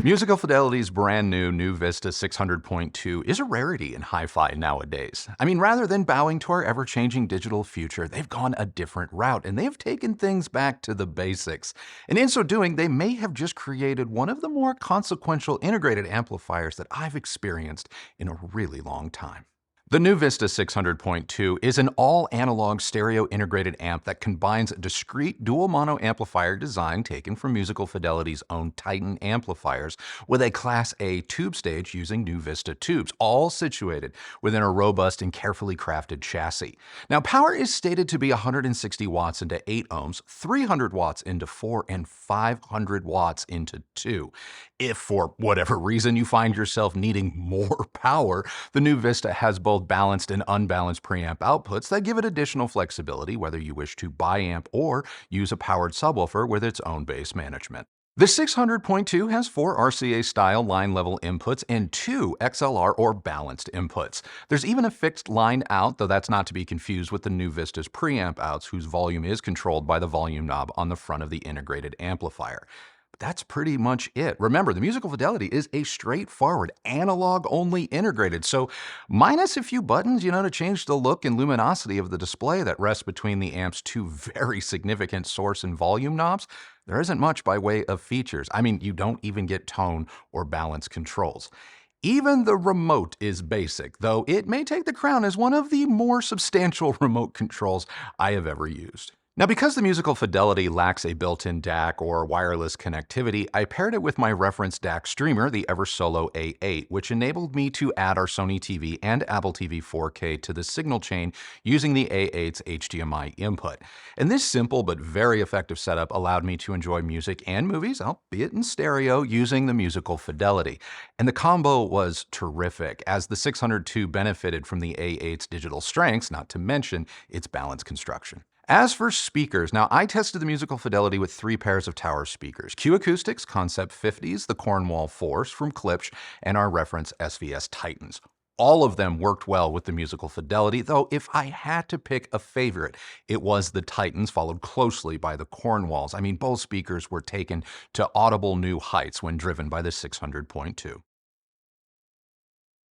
Musical Fidelity's brand new Nu-Vista 600.2 is a rarity in hi-fi nowadays. I mean, rather than bowing to our ever-changing digital future, they've gone a different route, and they've taken things back to the basics. And in so doing, they may have just created one of the more consequential integrated amplifiers that I've experienced in a really long time. The Nu-Vista 600.2 is an all-analog stereo integrated amp that combines a discrete dual mono amplifier design taken from Musical Fidelity's own Titan amplifiers with a Class A tube stage using Nu-Vista tubes, all situated within a robust and carefully crafted chassis. Now, power is stated to be 160 watts into 8 ohms, 300 watts into 4, and 500 watts into 2. If for whatever reason you find yourself needing more power, the Nu-Vista has both balanced and unbalanced preamp outputs that give it additional flexibility whether you wish to bi-amp or use a powered subwoofer with its own bass management. The 600.2 has 4 RCA-style line-level inputs and 2 XLR or balanced inputs. There's even a fixed line out, though that's not to be confused with the Nu-Vista's preamp outs, whose volume is controlled by the volume knob on the front of the integrated amplifier. That's pretty much it. Remember, the Musical Fidelity is a straightforward, analog-only integrated, so minus a few buttons, to change the look and luminosity of the display that rests between the amp's 2 very significant source and volume knobs, there isn't much by way of features. I mean, you don't even get tone or balance controls. Even the remote is basic, though it may take the crown as one of the more substantial remote controls I have ever used. Now, because the Musical Fidelity lacks a built-in DAC or wireless connectivity, I paired it with my reference DAC streamer, the Eversolo A8, which enabled me to add our Sony TV and Apple TV 4K to the signal chain using the A8's HDMI input. And this simple but very effective setup allowed me to enjoy music and movies, albeit in stereo, using the Musical Fidelity. And the combo was terrific, as the 602 benefited from the A8's digital strengths, not to mention its balanced construction. As for speakers, now I tested the Musical Fidelity with 3 pairs of tower speakers: Q Acoustics Concept 50s, the Cornwall 4s from Klipsch, and our reference SVS Titans. All of them worked well with the Musical Fidelity, though if I had to pick a favorite, it was the Titans, followed closely by the Cornwalls. I mean, both speakers were taken to audible new heights when driven by the 600.2.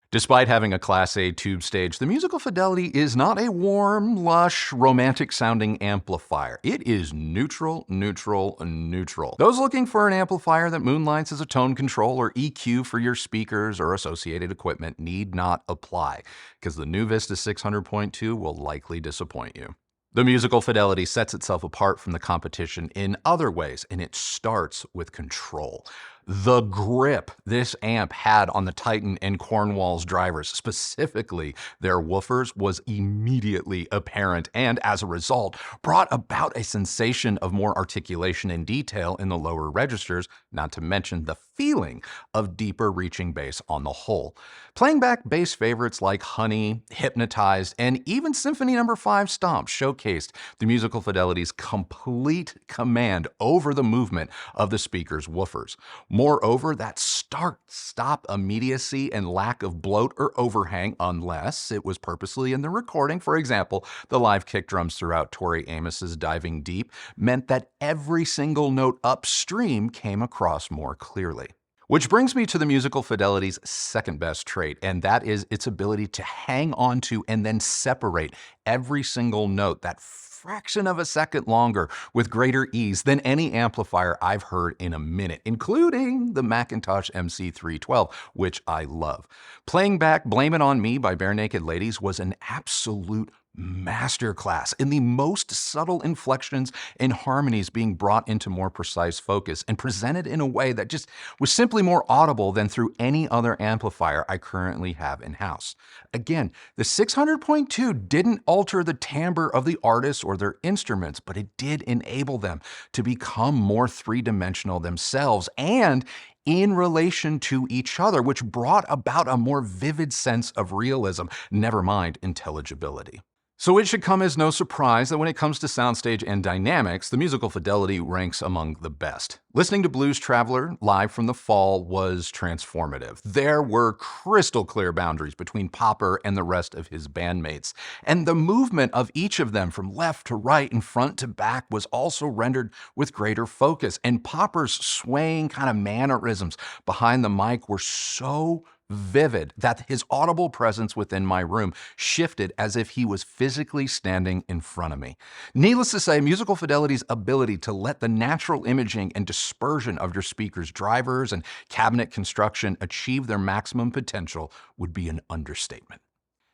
Despite having a Class A tube stage, the Musical Fidelity is not a warm, lush, romantic-sounding amplifier. It is neutral, neutral, neutral. Those looking for an amplifier that moonlights as a tone control or EQ for your speakers or associated equipment need not apply, because the Nu-Vista 600.2 will likely disappoint you. The Musical Fidelity sets itself apart from the competition in other ways, and it starts with control. The grip this amp had on the Titan and Cornwall's drivers, specifically their woofers, was immediately apparent and, as a result, brought about a sensation of more articulation and detail in the lower registers, not to mention the feeling of deeper reaching bass on the whole. Playing back bass favorites like Honey, Hypnotized, and even Symphony No. 5 Stomp showcased the Musical Fidelity's complete command over the movement of the speaker's woofers. Moreover, that start-stop immediacy and lack of bloat or overhang, unless it was purposely in the recording, for example, the live kick drums throughout Tori Amos's Diving Deep, meant that every single note upstream came across more clearly. Which brings me to the Musical Fidelity's second best trait, and that is its ability to hang on to and then separate every single note that fraction of a second longer with greater ease than any amplifier I've heard in a minute, including the Macintosh MC312, which I love. Playing back Blame It On Me by Bare Naked Ladies was an absolute masterclass in the most subtle inflections and harmonies being brought into more precise focus and presented in a way that just was simply more audible than through any other amplifier I currently have in-house. Again, the 600.2 didn't alter the timbre of the artists or their instruments, but it did enable them to become more three-dimensional themselves and in relation to each other, which brought about a more vivid sense of realism, never mind intelligibility. So it should come as no surprise that when it comes to soundstage and dynamics, the musical fidelity ranks among the best. Listening to Blues Traveler live from the fall was transformative. There were crystal clear boundaries between Popper and the rest of his bandmates. And the movement of each of them from left to right and front to back was also rendered with greater focus. And Popper's swaying kind of mannerisms behind the mic were so vivid that his audible presence within my room shifted as if he was physically standing in front of me. Needless to say, Musical Fidelity's ability to let the natural imaging and dispersion of your speakers, drivers, and cabinet construction achieve their maximum potential would be an understatement.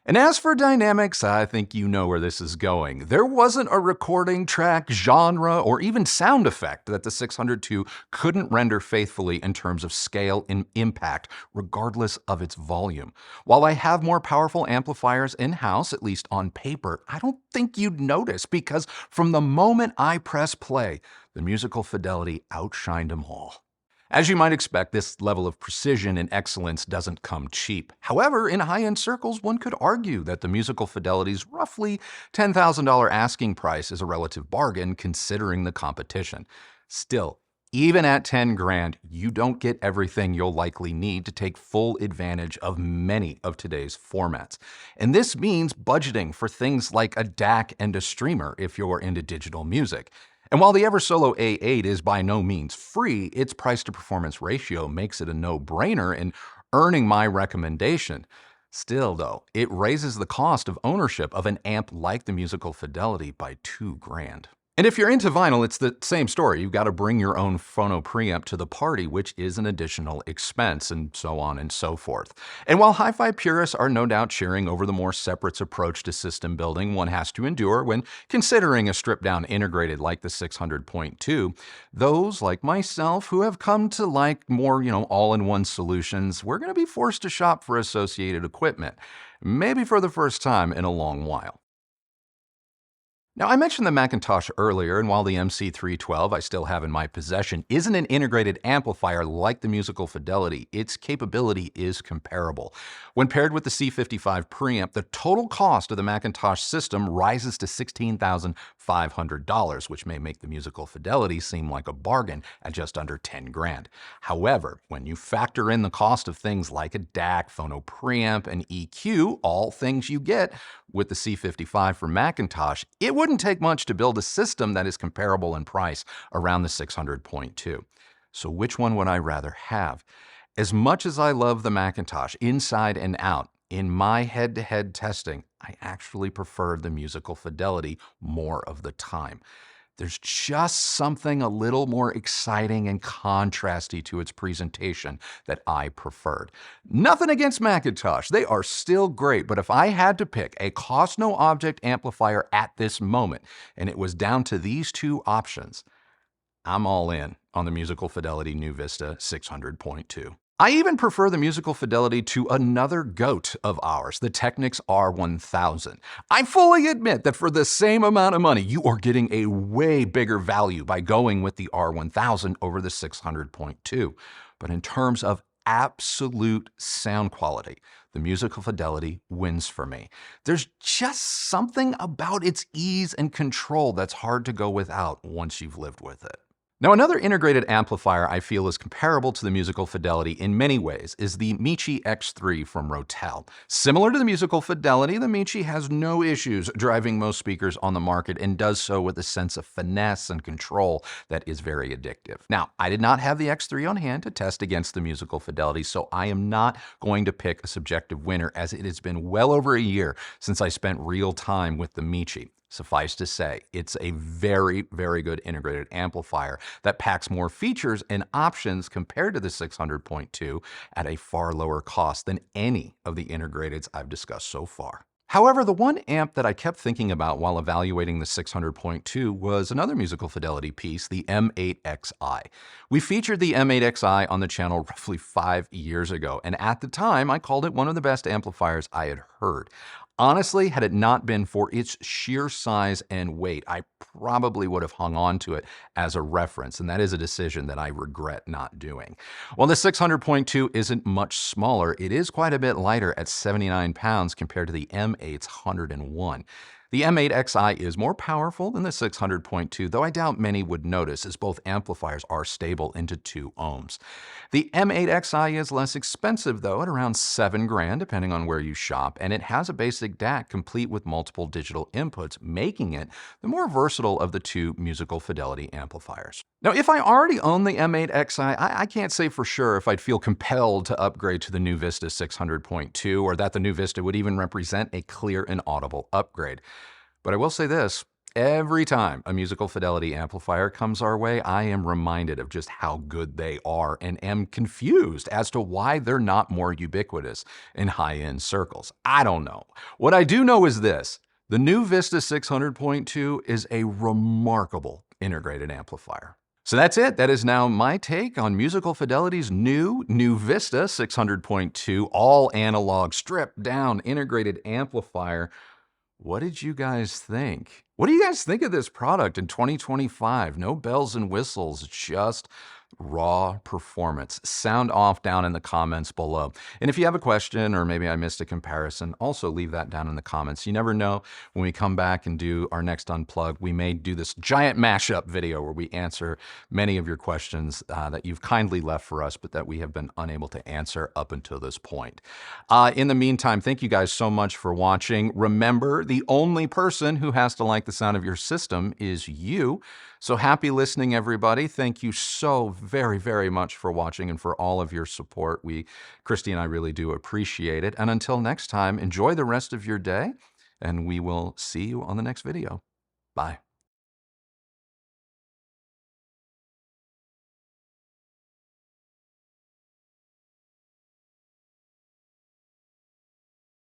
And as for dynamics, I think you know where this is going. There wasn't a recording track, genre, or even sound effect that the 600.2 couldn't render faithfully in terms of scale and impact, regardless of its volume. While I have more powerful amplifiers in-house, at least on paper, I don't think you'd notice because from the moment I press play, the Musical Fidelity outshined them all. As you might expect, this level of precision and excellence doesn't come cheap. However, in high-end circles, one could argue that the Musical Fidelity's roughly $10,000 asking price is a relative bargain considering the competition. Still, even at 10 grand, you don't get everything you'll likely need to take full advantage of many of today's formats. And this means budgeting for things like a DAC and a streamer if you're into digital music. And while the Eversolo A8 is by no means free, its price-to-performance ratio makes it a no-brainer in earning my recommendation. Still, though, it raises the cost of ownership of an amp like the Musical Fidelity by $2 grand. And if you're into vinyl, it's the same story. You've got to bring your own phono preamp to the party, which is an additional expense, and so on and so forth. And while hi-fi purists are no doubt cheering over the more separates approach to system building one has to endure when considering a stripped-down integrated like the 600.2, those like myself who have come to like more, all-in-one solutions, we're going to be forced to shop for associated equipment, maybe for the first time in a long while. Now, I mentioned the Macintosh earlier, and while the MC312 I still have in my possession isn't an integrated amplifier like the Musical Fidelity, its capability is comparable. When paired with the C55 preamp, the total cost of the Macintosh system rises to $16,500, which may make the Musical Fidelity seem like a bargain at just under 10 grand. However, when you factor in the cost of things like a DAC, phono preamp, and EQ, all things you get with the C55 for Macintosh, it wouldn't take much to build a system that is comparable in price around the 600.2. So which one would I rather have? As much as I love the Macintosh inside and out, in my head-to-head testing, I actually preferred the Musical Fidelity more of the time. There's just something a little more exciting and contrasty to its presentation that I preferred. Nothing against Macintosh, they are still great, but if I had to pick a cost-no-object amplifier at this moment, and it was down to these two options, I'm all in on the Musical Fidelity Nu-Vista 600.2. I even prefer the Musical Fidelity to another GOAT of ours, the Technics R1000. I fully admit that for the same amount of money, you are getting a way bigger value by going with the R1000 over the 600.2. But in terms of absolute sound quality, the Musical Fidelity wins for me. There's just something about its ease and control that's hard to go without once you've lived with it. Now, another integrated amplifier I feel is comparable to the Musical Fidelity in many ways is the Michi X3 from Rotel. Similar to the Musical Fidelity, the Michi has no issues driving most speakers on the market and does so with a sense of finesse and control that is very addictive. Now, I did not have the X3 on hand to test against the Musical Fidelity, so I am not going to pick a subjective winner as it has been well over a year since I spent real time with the Michi. Suffice to say, it's a very, very good integrated amplifier that packs more features and options compared to the 600.2 at a far lower cost than any of the integrateds I've discussed so far. However, the one amp that I kept thinking about while evaluating the 600.2 was another Musical Fidelity piece, the M8XI. We featured the M8XI on the channel roughly 5 years ago, and at the time, I called it one of the best amplifiers I had heard. Honestly, had it not been for its sheer size and weight, I probably would have hung on to it as a reference, and that is a decision that I regret not doing. While the 600.2 isn't much smaller, it is quite a bit lighter at 79 pounds compared to the M8's 101. The M8Xi is more powerful than the 600.2, though I doubt many would notice, as both amplifiers are stable into 2 ohms. The M8Xi is less expensive, though, at around $7,000, depending on where you shop, and it has a basic DAC complete with multiple digital inputs, making it the more versatile of the 2 musical fidelity amplifiers. Now, if I already own the M8Xi, I can't say for sure if I'd feel compelled to upgrade to the Nu-Vista 600.2, or that the Nu-Vista would even represent a clear and audible upgrade. But I will say this, every time a musical fidelity amplifier comes our way, I am reminded of just how good they are and am confused as to why they're not more ubiquitous in high-end circles. I don't know. What I do know is this, the Nu-Vista 600.2 is a remarkable integrated amplifier. So that's it. That is now my take on Musical Fidelity's new Nu-Vista 600.2 all analog stripped down integrated amplifier. What did you guys think? What do you guys think of this product in 2025? No bells and whistles, just raw performance. Sound off down in the comments below. And if you have a question, or maybe I missed a comparison, also leave that down in the comments. You never know, when we come back and do our next Unplugged, we may do this giant mashup video where we answer many of your questions that you've kindly left for us, but that we have been unable to answer up until this point. In the meantime, thank you guys so much for watching. Remember, the only person who has to like the sound of your system is you. So happy listening, everybody. Thank you so very, very much for watching and for all of your support. Christy and I really do appreciate it. And until next time, enjoy the rest of your day, and we will see you on the next video. Bye.